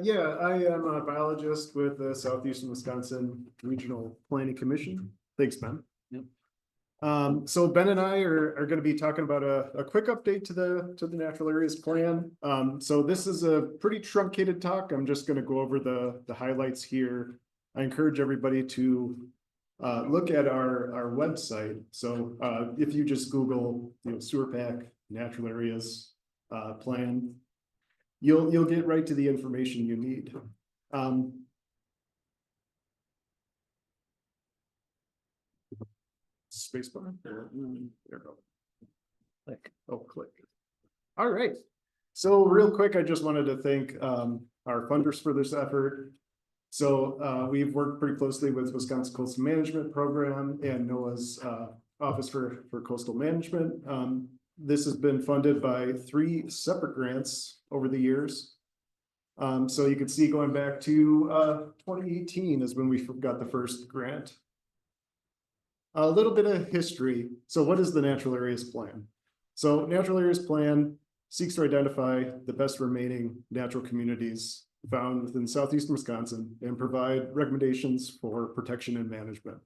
Yeah, I am a biologist with the Southeastern Wisconsin Regional Planning Commission. Thanks, Ben. Yep. So Ben and I are going to be talking about a quick update to the natural areas plan. So this is a pretty truncated talk. I'm just going to go over the highlights here. I encourage everybody to look at our website. So if you just Google, SEWRPC natural areas plan, you'll get right to the information you need. Spacebar. There we go. Click. Oh, click. All right. So real quick, I just wanted to thank our funders for this effort. So we've worked pretty closely with Wisconsin Coastal Management Program and NOAA's Office for Coastal Management. This has been funded by 3 separate grants over the years. So you can see going back to 2018 is when we got the first grant. A little bit of history. So what is the Natural Areas Plan? So Natural Areas Plan seeks to identify the best remaining natural communities found within southeastern Wisconsin and provide recommendations for protection and management.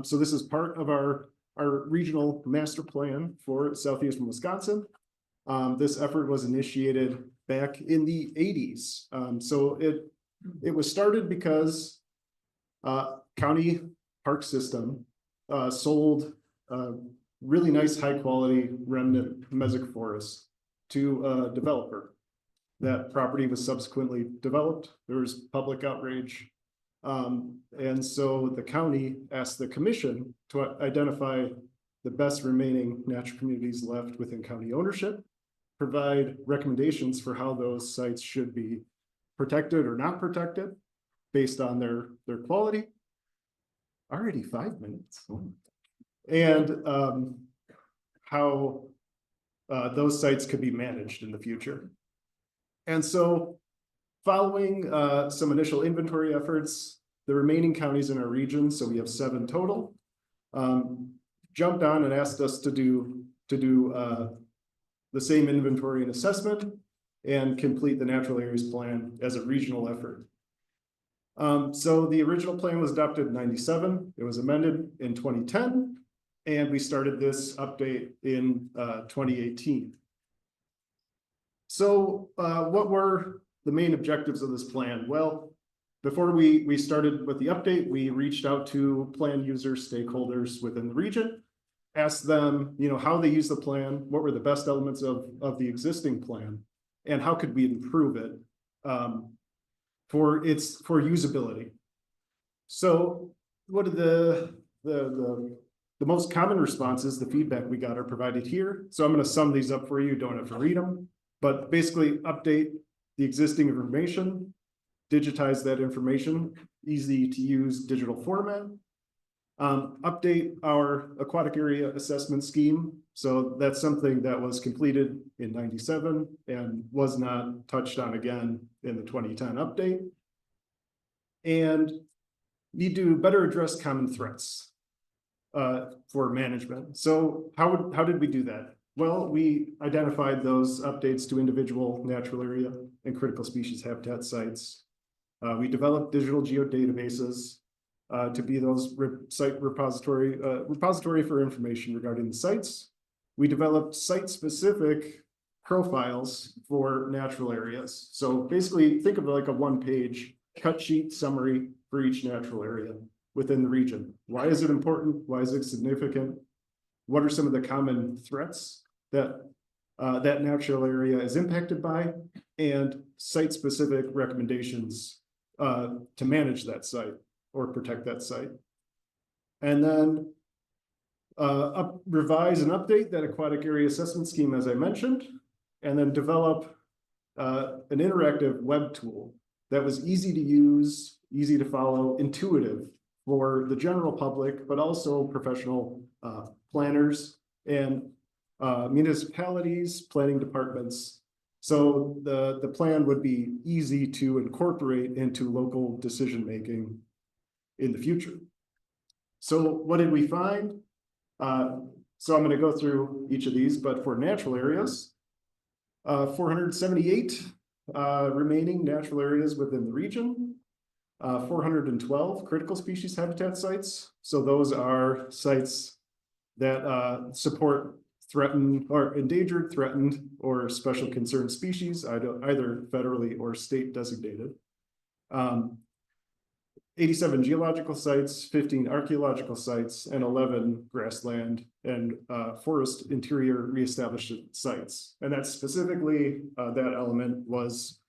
So this is part of our regional master plan for southeastern Wisconsin. This effort was initiated back in the 80s. So it was started because county park system sold really nice high quality remnant mesic forest to a developer. That property was subsequently developed. There was public outrage. And so the county asked the commission to identify the best remaining natural communities left within county ownership, provide recommendations for how those sites should be protected or not protected based on their quality. Already 5 minutes. And how those sites could be managed in the future. And so following some initial inventory efforts, the remaining counties in our region, so we have 7 total, jumped on and asked us to do the same inventory and assessment and complete the Natural Areas Plan as a regional effort. So the original plan was adopted in 97. It was amended in 2010, and we started this update in 2018. So what were the main objectives of this plan? Well, before we started with the update, we reached out to plan users, stakeholders within the region, asked them, how they use the plan, what were the best elements of the existing plan, and how could we improve it for usability. So what are the most common responses, the feedback we got, are provided here. So I'm going to sum these up for you. Don't have to read them, but basically update the existing information, digitize that information, easy to use digital format, update our aquatic area assessment scheme. So that's something that was completed in 97 and was not touched on again in the 2010 update. And need to better address common threats for management. So how did we do that? Well, we identified those updates to individual natural area and critical species habitat sites. We developed digital geodatabases to be those site repository for information regarding the sites. We developed site-specific profiles for natural areas. So basically, think of it like a one-page cut sheet summary for each natural area within the region. Why is it important? Why is it significant? What are some of the common threats that that natural area is impacted by, and site-specific recommendations to manage that site or protect that site. And then revise and update that aquatic area assessment scheme, as I mentioned, and then develop an interactive web tool that was easy to use, easy to follow, intuitive for the general public, but also professional planners and municipalities, planning departments. So the plan would be easy to incorporate into local decision-making in the future. So what did we find? So I'm going to go through each of these, but for natural areas, 478 remaining natural areas within the region. 412 critical species habitat sites. So those are sites that support threatened or endangered, threatened, or special concern species, either federally or state designated. 87 geological sites, 15 archaeological sites, and 11 grassland and forest interior reestablished sites. And that's specifically, that element was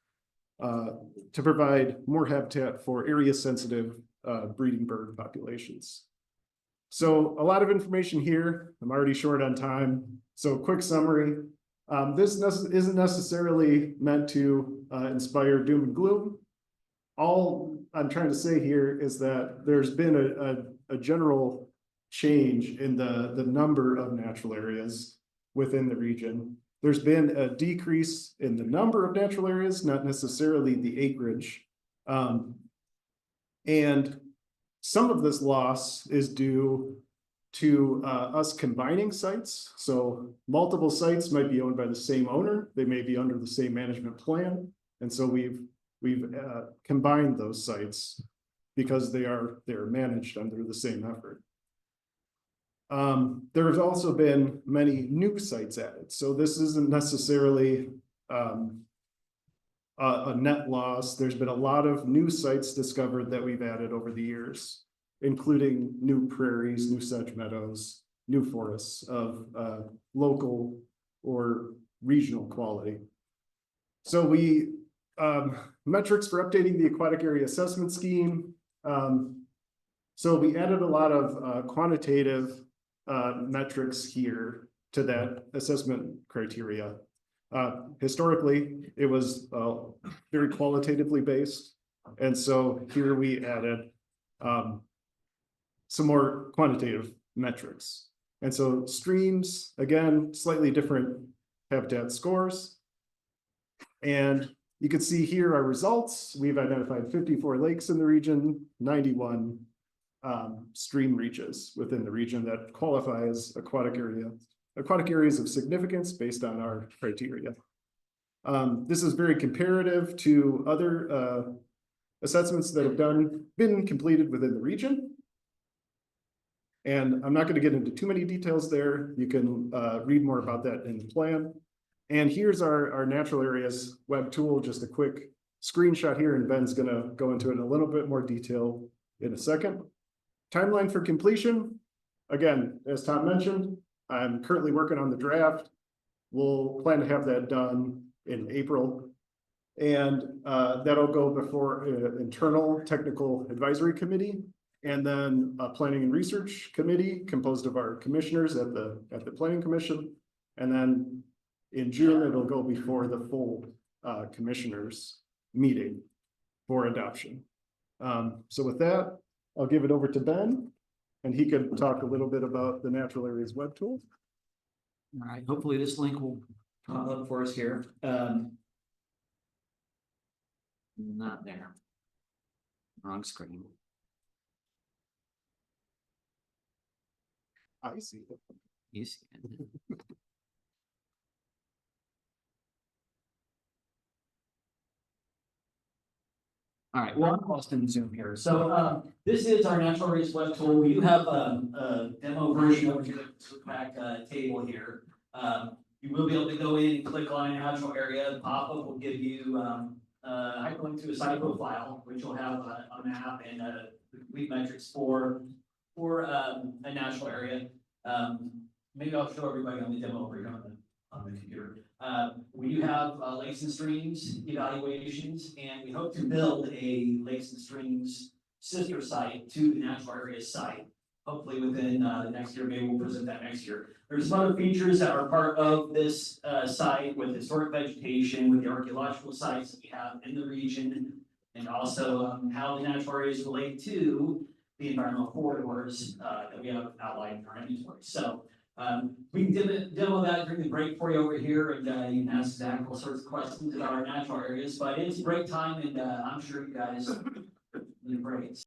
to provide more habitat for area-sensitive breeding bird populations. So a lot of information here. I'm already short on time. So quick summary. This isn't necessarily meant to inspire doom and gloom. All I'm trying to say here is that there's been a general change in the number of natural areas within the region. There's been a decrease in the number of natural areas, not necessarily the acreage. And some of this loss is due to us combining sites. So multiple sites might be owned by the same owner. They may be under the same management plan. And so we've combined those sites because they're managed under the same effort. There have also been many new sites added. So this isn't necessarily a net loss. There's been a lot of new sites discovered that we've added over the years, including new prairies, new sedge meadows, new forests of local or regional quality. So we metrics for updating the aquatic area assessment scheme. So we added a lot of quantitative metrics here to that assessment criteria. Historically, it was very qualitatively based. And so here we added some more quantitative metrics. And so streams, again, slightly different habitat scores. And you can see here our results. We've identified 54 lakes in the region, 91 stream reaches within the region that qualify as aquatic areas of significance based on our criteria. This is very comparative to other assessments that have been completed within the region. And I'm not going to get into too many details there. You can read more about that in the plan. And here's our natural areas web tool, just a quick screenshot here, and Ben's going to go into it in a little bit more detail in a second. Timeline for completion. Again, as Tom mentioned, I'm currently working on the draft. We'll plan to have that done in April. And that'll go before an internal technical advisory committee, and then a planning and research committee composed of our commissioners at the planning commission. And then in June, it'll go before the full commissioners meeting for adoption. So with that, I'll give it over to Ben, and he could talk a little bit about the natural areas web tool. All right, hopefully this link will pop up for us here. Not there. Wrong screen. I see it. You see it. All right, well, I'm lost in Zoom here. So this is our natural areas web tool. We do have a demo version over here, the pack table here. You will be able to go in and click on a natural area. The pop-up will give you hyperlink to a site profile, which will have a map and complete metrics for a natural area. Maybe I'll show everybody on the demo over here on the computer. We do have lakes and streams evaluations, and we hope to build a lakes and streams sister site to the natural areas site. Hopefully within the next year, maybe we'll present that next year. There's some other features that are part of this site with historic vegetation, with the archaeological sites that we have in the region, and also how the natural areas relate to the environmental corridors that we have outlined in our inventory. So we can demo that during the break for you over here, and you can ask Zach all sorts of questions about our natural areas. But it's break time, and I'm sure you guys need breaks.